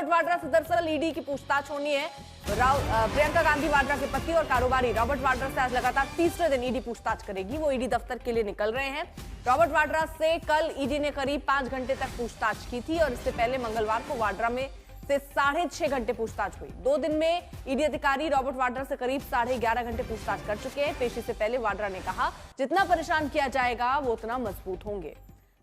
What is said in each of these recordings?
Robert Vadra से दरअसल ED की पूछताछ होनी है। प्रियंका गांधी वाड्रा के पति और कारोबारी रॉबर्ट वाड्रा से आज लगातार तीसरे दिन ईडी पूछताछ करेगी। वो ईडी दफ्तर के लिए निकल रहे हैं। रॉबर्ट वाड्रा से कल ईडी ने करीब 5 घंटे तक पूछताछ की थी और इससे पहले मंगलवार को वाड्रा में से 6.5 घंटे पूछताछ हुई। 2 दिन में ईडी अधिकारी रॉबर्ट वाड्रा से करीब 11.5 घंटे पूछताछ कर चुके हैं। पेशी से पहले वाड्रा ने कहा, जितना परेशान किया जाएगा वो उतना मजबूत होंगे।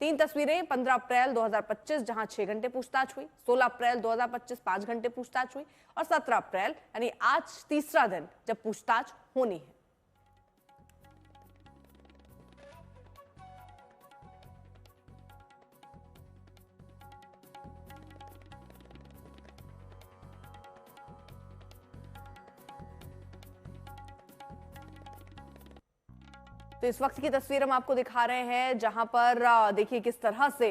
3 तस्वीरें 15 अप्रैल 2025 जहां 6 घंटे पूछताछ हुई, 16 अप्रैल 2025 5 घंटे पूछताछ हुई और 17 अप्रैल यानी आज तीसरा दिन जब पूछताछ होनी है। तो इस वक्त की तस्वीर हम आपको दिखा रहे हैं जहां पर देखिए किस तरह से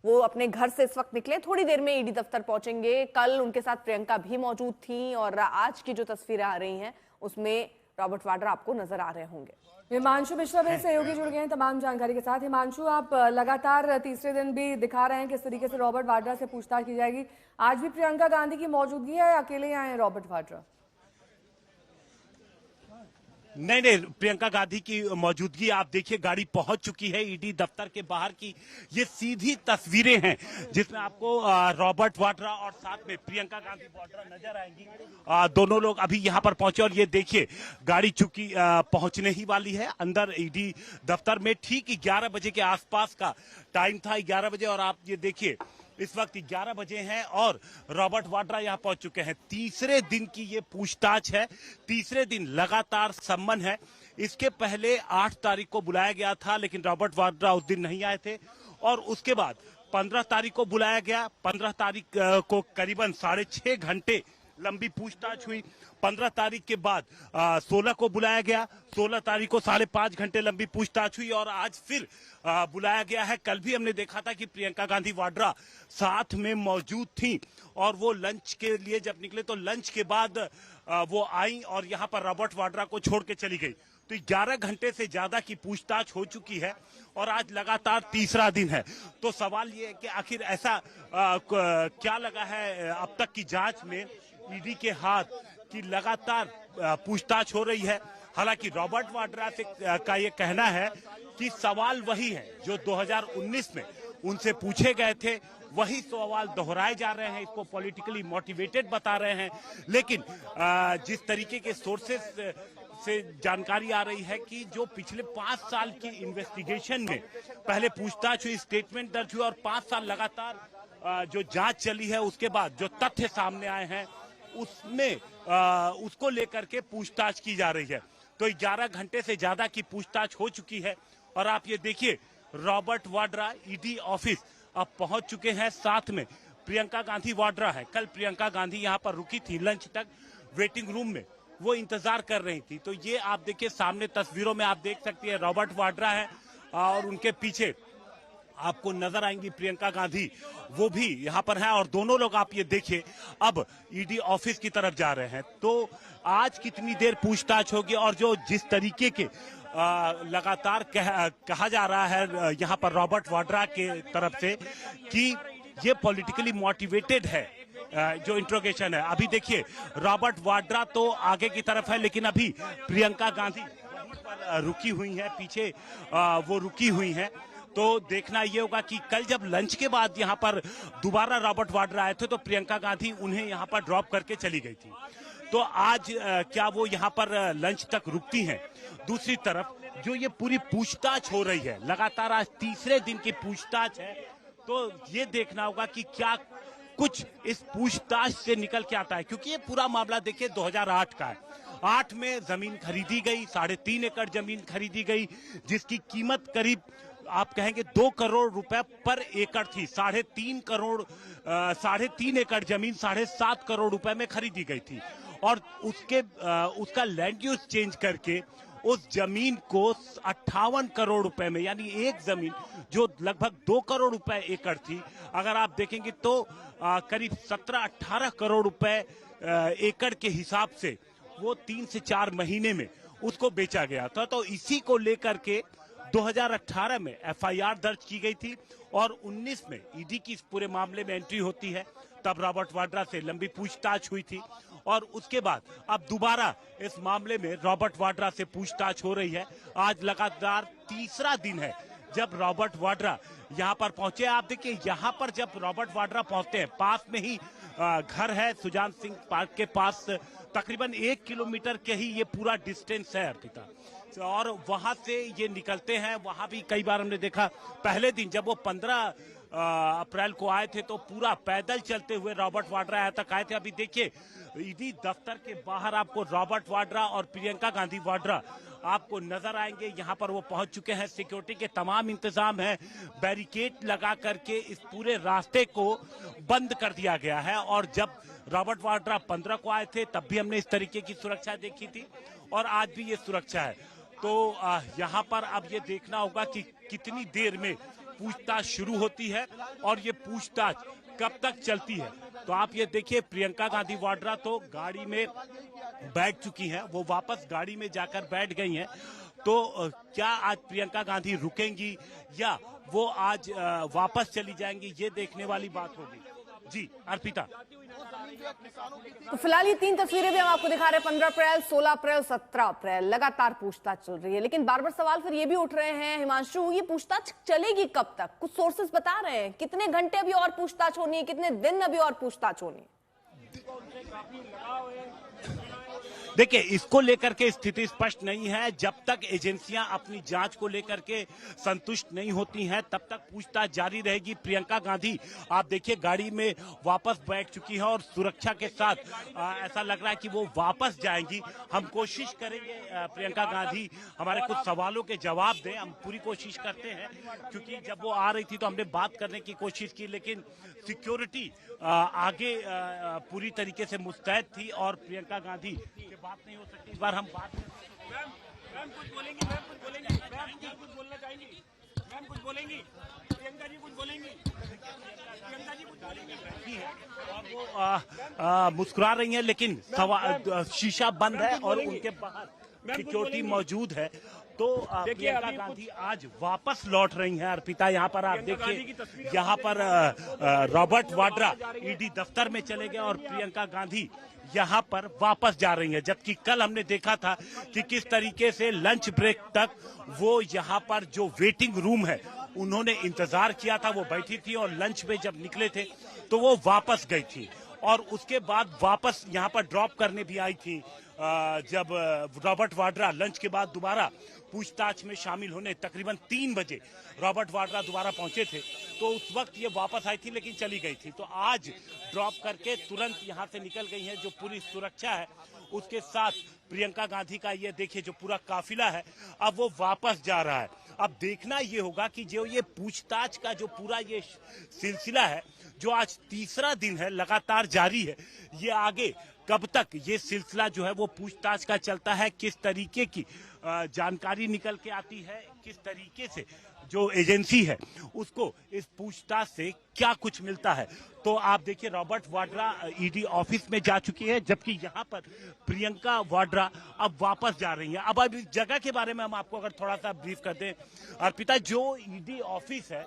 वो अपने घर से इस वक्त निकले। थोड़ी देर में ईडी दफ्तर पहुंचेंगे। कल उनके साथ प्रियंका भी मौजूद थी और आज की जो तस्वीरें आ रही हैं उसमें रॉबर्ट वाड्रा आपको नजर आ रहे होंगे। हिमांशु मिश्रा मेरे सहयोगी जुड़ गए हैं तमाम जानकारी के साथ। हिमांशु, आप लगातार तीसरे दिन भी दिखा रहे हैं किस तरीके से रॉबर्ट वाड्रा से पूछताछ की जाएगी। आज भी प्रियंका गांधी की मौजूदगी है या अकेले आए हैं रॉबर्ट वाड्रा? नहीं, प्रियंका गांधी की मौजूदगी आप देखिए, गाड़ी पहुंच चुकी है ईडी दफ्तर के बाहर की। ये सीधी तस्वीरें हैं जिसमें आपको रॉबर्ट वाड्रा और साथ में प्रियंका गांधी वाड्रा नजर आएंगी। दोनों लोग अभी यहां पर पहुंचे और ये देखिए गाड़ी चूंकि पहुंचने ही वाली है अंदर ईडी दफ्तर में। ठीक 11 बजे के आसपास का टाइम था, 11 बजे, और आप ये देखिए इस वक्त 11 बजे हैं और रॉबर्ट वाड्रा यहां पहुंच चुके हैं। तीसरे दिन की ये पूछताछ है, तीसरे दिन लगातार सम्मन है। इसके पहले 8 तारीख को बुलाया गया था लेकिन रॉबर्ट वाड्रा उस दिन नहीं आए थे और उसके बाद 15 तारीख को बुलाया गया। 15 तारीख को करीबन 6.5 घंटे लंबी पूछताछ हुई। 15 तारीख के बाद 16 को बुलाया गया। 16 तारीख को 5.5 घंटे लंबी पूछताछ हुई और आज फिर बुलाया गया है। कल भी हमने देखा था कि प्रियंका गांधी वाड्रा साथ में मौजूद थी और वो लंच के लिए जब निकले तो लंच के बाद वो आई और यहाँ पर रॉबर्ट वाड्रा को छोड़ के चली गई। तो 11 घंटे से ज्यादा की पूछताछ हो चुकी है और आज लगातार तीसरा दिन है। तो सवाल ये है कि आखिर ऐसा क्या लगा है अब तक की जांच में ईडी के हाथ की लगातार पूछताछ हो रही है। हालांकि रॉबर्ट वाड्रा से का ये कहना है कि सवाल वही है जो 2019 में उनसे पूछे गए थे, वही सवाल दोहराए जा रहे हैं। इसको पॉलिटिकली मोटिवेटेड बता रहे हैं। लेकिन जिस तरीके के सोर्सेस से जानकारी आ रही है कि जो पिछले 5 साल की इन्वेस्टिगेशन में पहले पूछताछ हुई, स्टेटमेंट दर्ज हुआ और 5 साल लगातार जो जांच चली है उसके बाद जो तथ्य सामने आए हैं उसमें उसको लेकर के पूछताछ की जा रही है। तो 11 घंटे से ज्यादा की पूछताछ हो चुकी है और आप ये देखिए रॉबर्ट वाड्रा ईडी ऑफिस अब पहुंच चुके हैं। साथ में प्रियंका गांधी वाड्रा है। कल प्रियंका गांधी यहां पर रुकी थी, लंच तक वेटिंग रूम में वो इंतजार कर रही थी। तो ये आप देखिए सामने तस्वीरों में आप देख सकती है रॉबर्ट वाड्रा है और उनके पीछे आपको नजर आएंगी प्रियंका गांधी, वो भी यहाँ पर है और दोनों लोग आप ये देखिए अब ईडी ऑफिस की तरफ जा रहे हैं। तो आज कितनी देर पूछताछ होगी और जो जिस तरीके के लगातार कहा जा रहा है यहाँ पर रॉबर्ट वाड्रा के तरफ से कि ये पॉलिटिकली मोटिवेटेड है जो इंट्रोगेशन है। अभी देखिए रॉबर्ट वाड्रा तो आगे की तरफ है लेकिन अभी प्रियंका गांधी वहीं पर रुकी हुई है, पीछे वो रुकी हुई है। तो देखना ये होगा कि कल जब लंच के बाद यहाँ पर दोबारा रॉबर्ट वाड्रा आए थे तो प्रियंका गांधी उन्हें यहाँ पर ड्रॉप करके चली गई थी। तो आज क्या वो यहाँ पर लंच तक रुकती हैं? दूसरी तरफ जो ये पूरी पूछताछ हो रही है, लगातार आज तीसरे दिन की पूछताछ है, तो ये देखना होगा कि क्या कुछ इस पूछताछ से निकल के आता है। क्योंकि ये पूरा मामला देखिए 2008 का है। 8 में जमीन खरीदी गई, 3.5 एकड़ जमीन खरीदी गई जिसकी कीमत करीब आप कहेंगे 2 करोड़ रुपए पर एकड़ थी। 3.5 एकड़ जमीन 7.5 करोड़ रुपए में खरीदी गई थी और उसका लैंड यूज चेंज करके उस जमीन को 58 करोड़ रुपए में, यानी एक जमीन जो लगभग 2 करोड़ रुपए एकड़ थी, अगर आप देखेंगे तो करीब 17-18 करोड़ रुपए एकड़ के हिसाब से वो 3 से 4 महीने में उसको बेचा गया था। तो इसी को लेकर के 2018 में एफआईआर दर्ज की गई थी और 19 में ईडी की इस पूरे मामले में एंट्री होती है। तब रॉबर्ट वाड्रा से लंबी पूछताछ हुई थी और उसके बाद अब दोबारा इस मामले में रॉबर्ट वाड्रा से पूछताछ हो रही है। आज लगातार तीसरा दिन है जब रॉबर्ट वाड्रा यहाँ पर पहुंचे। आप देखिए यहाँ पर जब रॉबर्ट वाड्रा पहुंचते हैं, पास में ही घर है सुजान सिंह पार्क के पास, तकरीबन 1 किलोमीटर के ही ये पूरा डिस्टेंस है अर्पिता, और वहां से ये निकलते हैं। वहां भी कई बार हमने देखा, पहले दिन जब वो 15 अप्रैल को आए थे तो पूरा पैदल चलते हुए रॉबर्ट वाड्रा यहाँ तक आए थे। अभी देखिए ईडी दफ्तर के बाहर आपको रॉबर्ट वाड्रा और प्रियंका गांधी वाड्रा आपको नजर आएंगे। यहाँ पर वो पहुंच चुके हैं, सिक्योरिटी के तमाम इंतजाम हैं, बैरिकेड लगा करके इस पूरे रास्ते को बंद कर दिया गया है। और जब रॉबर्ट वाड्रा 15 को आए थे तब भी हमने इस तरीके की सुरक्षा देखी थी और आज भी ये सुरक्षा है। तो यहाँ पर अब ये देखना होगा कि कितनी देर में पूछताछ शुरू होती है और ये पूछताछ कब तक चलती है। तो आप ये देखिए प्रियंका गांधी वाड्रा तो गाड़ी में बैठ चुकी हैं, वो वापस गाड़ी में जाकर बैठ गई हैं। तो क्या आज प्रियंका गांधी रुकेंगी या वो आज वापस चली जाएंगी, ये देखने वाली बात होगी। जी अर्पिता। तो फिलहाल ये 3 तस्वीरें भी हम आपको दिखा रहे हैं, 15 अप्रैल, 16 अप्रैल, 17 अप्रैल, लगातार पूछताछ चल रही है। लेकिन बार बार सवाल फिर ये भी उठ रहे हैं हिमांशु, ये पूछताछ चलेगी कब तक? कुछ सोर्सेस बता रहे हैं कितने घंटे अभी और पूछताछ होनी है, कितने दिन अभी और पूछताछ होनी है? देखिए इसको लेकर के स्थिति स्पष्ट नहीं है। जब तक एजेंसियां अपनी जांच को लेकर के संतुष्ट नहीं होती हैं तब तक पूछताछ जारी रहेगी। प्रियंका गांधी आप देखिए गाड़ी में वापस बैठ चुकी है और सुरक्षा के साथ ऐसा लग रहा है कि वो वापस जाएंगी। हम कोशिश करेंगे प्रियंका गांधी हमारे कुछ सवालों के जवाब दें, हम पूरी कोशिश करते हैं, क्योंकि जब वो आ रही थी तो हमने बात करने की कोशिश की लेकिन सिक्योरिटी आगे पूरी तरीके से मुस्तैद थी और प्रियंका गांधी की बात नहीं हो सकती। इस बार हम बात मैम कुछ बोलेंगी, मैम कुछ बोलेंगी, मैम कुछ बोलना चाहेंगी, मैम कुछ बोलेंगी, प्रियंका जी कुछ बोलेंगी, प्रियंका जी कुछ बोलेंगी और वो मुस्कुरा रही हैं लेकिन शीशा बंद है और उनके बाहर सिक्योरिटी मौजूद है। तो प्रियंका गांधी आज वापस लौट रही हैं अर्पिता। यहाँ पर आप देखिए यहाँ पर रॉबर्ट वाड्रा ईडी दफ्तर में चले गए और प्रियंका गांधी यहाँ पर वापस जा रही हैं। जबकि कल हमने देखा था कि किस तरीके से लंच ब्रेक तक वो यहाँ पर जो वेटिंग रूम है उन्होंने इंतजार किया था, वो बैठी थी और लंच में जब निकले थे तो वो वापस गई थी और उसके बाद वापस यहाँ पर ड्रॉप करने भी आई थी। जब रॉबर्ट वाड्रा लंच के बाद दोबारा पूछताछ में शामिल होने तकरीबन 3 बजे रॉबर्ट वाड्रा दोबारा पहुंचे थे तो उस वक्त ये वापस आई थी लेकिन चली गई थी। तो आज ड्रॉप करके तुरंत यहाँ से निकल गई हैं। जो पूरी सुरक्षा है उसके साथ प्रियंका गांधी का ये देखिए जो पूरा काफिला है अब वो वापस जा रहा है। अब देखना ये होगा कि जो ये पूछताछ का जो पूरा ये सिलसिला है जो आज तीसरा दिन है लगातार जारी है, ये आगे कब तक ये सिलसिला जो है वो पूछताछ का चलता है, किस तरीके की जानकारी निकल के आती है, किस तरीके से जो एजेंसी है उसको इस पूछताछ से क्या कुछ मिलता है। तो आप देखिए रॉबर्ट वाड्रा ईडी ऑफिस में जा चुकी है जबकि यहाँ पर प्रियंका वाड्रा अब वापस जा रही है। अब इस जगह के बारे में हम आपको अगर थोड़ा सा ब्रीफ कर दें अर्पिता, जो ईडी ऑफिस है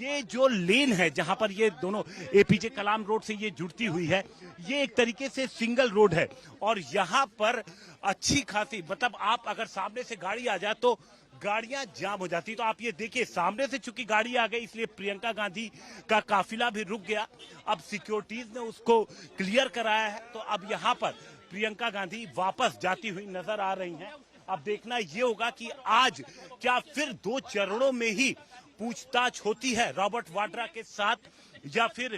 ये जो लेन है जहां पर ये दोनों एपीजे कलाम रोड से ये जुड़ती हुई है, ये एक तरीके से सिंगल रोड है और यहाँ पर अच्छी खासी मतलब आप अगर सामने से गाड़ी आ जाए तो गाड़ियां जाम हो जाती। तो आप ये देखिए सामने से चूंकि गाड़ी आ गई इसलिए प्रियंका गांधी का काफिला भी रुक गया। अब सिक्योरिटीज ने उसको क्लियर कराया है तो अब यहाँ पर प्रियंका गांधी वापस जाती हुई नजर आ रही हैं। अब देखना ये होगा कि आज क्या फिर 2 चरणों में ही पूछताछ होती है रॉबर्ट वाड्रा के साथ या फिर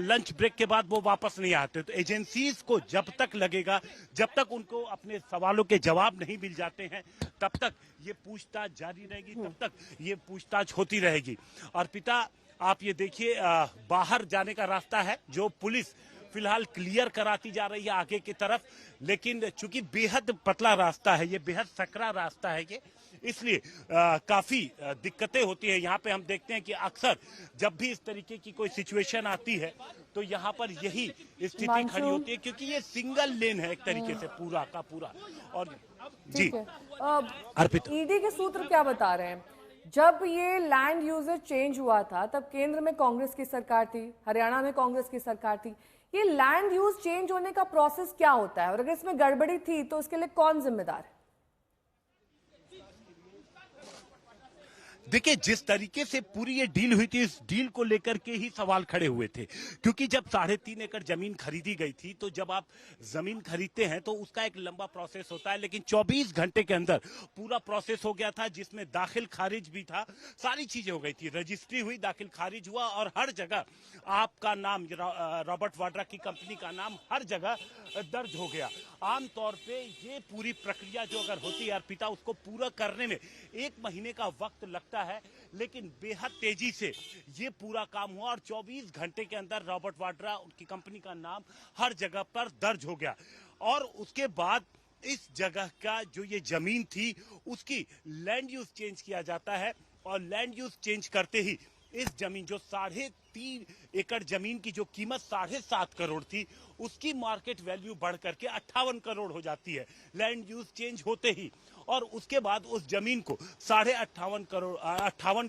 लंच ब्रेक के बाद वो वापस नहीं आते। तो एजेंसीज को जब तक लगेगा, जब तक उनको अपने सवालों के जवाब नहीं मिल जाते हैं तब तक ये पूछताछ जारी रहेगी, तब तक ये पूछताछ होती रहेगी। और पिता आप ये देखिए बाहर जाने का रास्ता है जो पुलिस फिलहाल क्लियर कराती जा रही है आगे की तरफ, लेकिन चूंकि बेहद पतला रास्ता है, ये बेहद सकरा रास्ता है ये, इसलिए काफी दिक्कतें होती है। यहाँ पे हम देखते हैं कि अक्सर जब भी इस तरीके की कोई सिचुएशन आती है तो यहाँ पर यही स्थिति खड़ी होती है क्योंकि ये सिंगल लेन है एक तरीके से पूरा का पूरा। और जी अर्पित, ईडी के सूत्र क्या बता रहे हैं? जब ये लैंड यूजेज चेंज हुआ था तब केंद्र में कांग्रेस की सरकार थी, हरियाणा में कांग्रेस की सरकार थी। ये लैंड यूज चेंज होने का प्रोसेस क्या होता है और अगर इसमें गड़बड़ी थी तो उसके लिए कौन जिम्मेदार है? देखिए, जिस तरीके से पूरी ये डील हुई थी, इस डील को लेकर के ही सवाल खड़े हुए थे, क्योंकि जब 3.5 एकड़ जमीन खरीदी गई थी, तो जब आप जमीन खरीदते हैं तो उसका एक लंबा प्रोसेस होता है, लेकिन 24 घंटे के अंदर पूरा प्रोसेस हो गया था, जिसमें दाखिल खारिज भी था, सारी चीजें हो गई थी, रजिस्ट्री हुई, दाखिल खारिज हुआ और हर जगह आपका नाम, रॉबर्ट वाड्रा की कंपनी का नाम हर जगह दर्ज हो गया। आमतौर पे ये पूरी प्रक्रिया जो अगर होती है अर्पिता, उसको पूरा करने में 1 महीने का वक्त लगता है, लेकिन बेहद तेजी से ये पूरा काम हुआ और 24 घंटे के अंदर रॉबर्ट वाड्रा, उनकी कंपनी का नाम हर जगह पर दर्ज हो गया। और उसके बाद इस जगह का जो ये जमीन थी उसकी लैंड यूज चेंज किया जाता है और लैंड यूज चेंज करते ही इस जमीन जो 3.5 एकड़ जमीन की जो कीमत 7.5 करोड़ थी, उसकी मार्केट वैल्यू बढ़ करके 58 करोड़ हो जाती है लैंड यूज चेंज होते ही। और उसके बाद उस जमीन को 58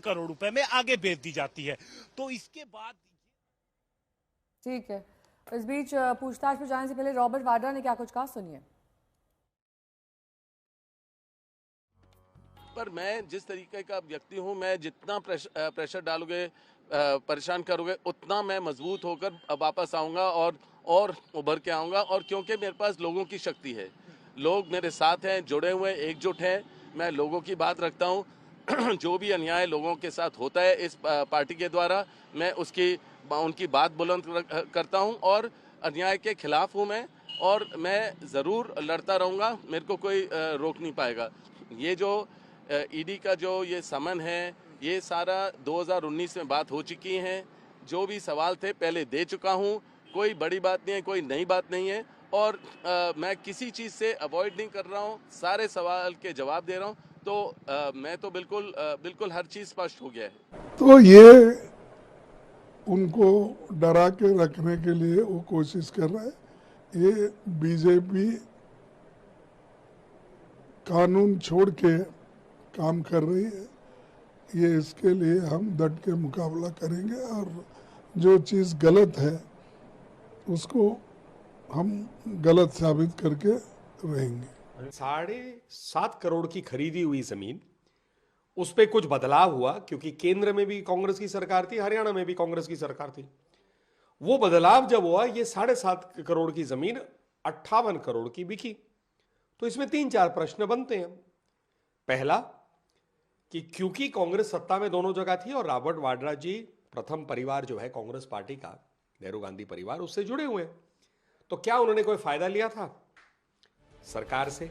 करोड़ रुपए में आगे बेच दी जाती है। तो इसके बाद ठीक है, इस बीच पूछताछ पर जाने से पहले रॉबर्ट वाड्रा ने क्या कुछ कहा, सुनिए। पर मैं जिस तरीके का व्यक्ति हूं, मैं जितना प्रेशर डालोगे, परेशान करोगे, उतना मैं मजबूत होकर वापस आऊंगा और उभर के आऊंगा। और क्योंकि मेरे पास लोगों की शक्ति है, लोग मेरे साथ हैं, जुड़े हुए, एकजुट हैं, मैं लोगों की बात रखता हूं। जो भी अन्याय लोगों के साथ होता है इस पार्टी के द्वारा, मैं उनकी बात बुलंद करता हूं और अन्याय के खिलाफ हूं मैं, और मैं ज़रूर लड़ता रहूंगा, मेरे को कोई रोक नहीं पाएगा। ये जो ईडी का जो ये समन है, ये सारा 2019 में बात हो चुकी है। जो भी सवाल थे पहले दे चुका हूं, कोई बड़ी बात नहीं है, कोई नई बात नहीं है, और मैं किसी चीज़ से अवॉइड नहीं कर रहा हूं, सारे सवाल के जवाब दे रहा हूं। तो मैं तो बिल्कुल हर चीज़ स्पष्ट हो गया है। तो ये उनको डरा के रखने के लिए वो कोशिश कर रहा है। ये बीजेपी कानून छोड़ के काम कर रही है, ये इसके लिए हम डट के मुकाबला करेंगे और जो चीज़ गलत है उसको हम गलत साबित करके रहेंगे। 7.5 करोड़ की खरीदी हुई जमीन, उस पर कुछ बदलाव हुआ क्योंकि केंद्र में भी कांग्रेस की सरकार थी, हरियाणा में भी कांग्रेस की सरकार थी। वो बदलाव जब हुआ, ये 7.5 करोड़ की जमीन 58 करोड़ की बिकी। तो इसमें 3-4 प्रश्न बनते हैं। पहला कि क्योंकि कांग्रेस सत्ता में दोनों जगह थी और रॉबर्ट वाड्रा जी प्रथम परिवार जो है कांग्रेस पार्टी का, नेहरू गांधी परिवार, उससे जुड़े हुए हैं, तो क्या उन्होंने कोई फायदा लिया था सरकार से?